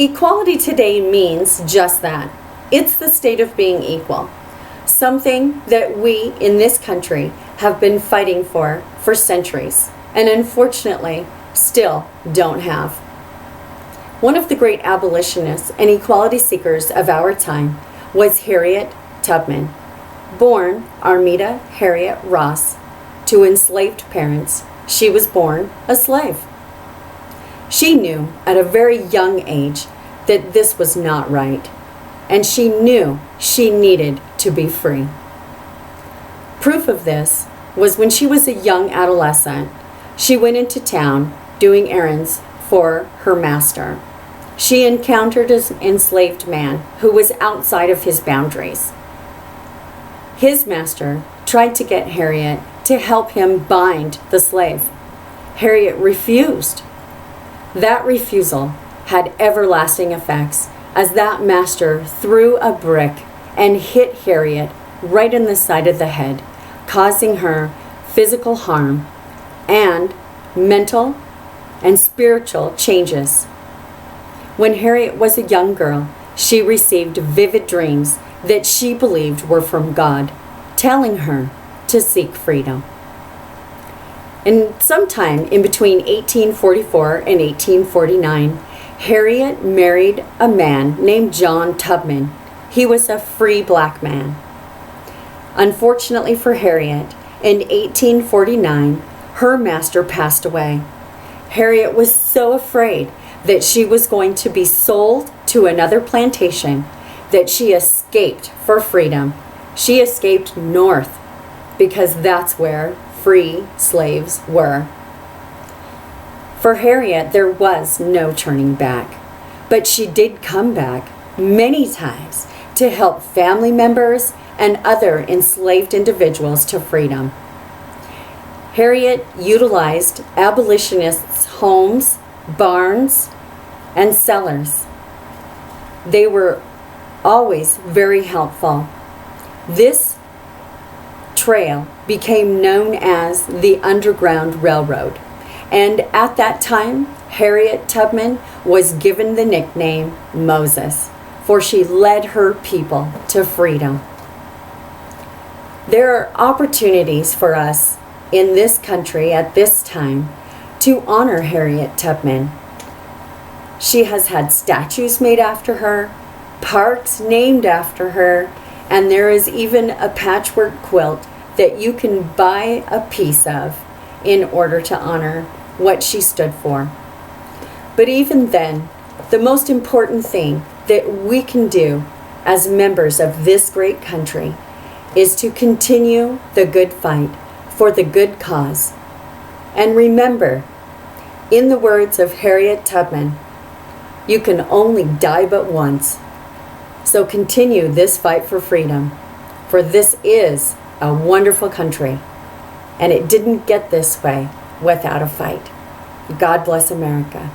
Equality today means just that. It's the state of being equal. Something that we in this country have been fighting for centuries, and unfortunately still don't have. One of the great abolitionists and equality seekers of our time was Harriet Tubman. Born Armida Harriet Ross to enslaved parents, she was born a slave. She knew at a very young age that this was not right, and she knew she needed to be free. Proof of this was when she was a young adolescent, she went into town doing errands for her master. She encountered an enslaved man who was outside of his boundaries. His master tried to get Harriet to help him bind the slave. Harriet refused. That refusal had everlasting effects, as that master threw a brick and hit Harriet right in the side of the head, causing her physical harm and mental and spiritual changes. When Harriet was a young girl, she received vivid dreams that she believed were from God, telling her to seek freedom. And sometime in between 1844 and 1849, Harriet married a man named John Tubman. He was a free black man. Unfortunately for Harriet, in 1849, her master passed away. Harriet was so afraid that she was going to be sold to another plantation that she escaped for freedom. She escaped north because that's where free slaves were. For Harriet, there was no turning back, but she did come back many times to help family members and other enslaved individuals to freedom. Harriet utilized abolitionists' homes, barns, and cellars. They were always very helpful. This trail became known as the Underground Railroad, and at that time, Harriet Tubman was given the nickname Moses, for she led her people to freedom. There are opportunities for us in this country at this time to honor Harriet Tubman. She has had statues made after her, parks named after her, and there is even a patchwork quilt that you can buy a piece of in order to honor what she stood for. But even then, the most important thing that we can do as members of this great country is to continue the good fight for the good cause. And remember, in the words of Harriet Tubman, you can only die but once. So continue this fight for freedom, for this is a wonderful country, and it didn't get this way without a fight. God bless America.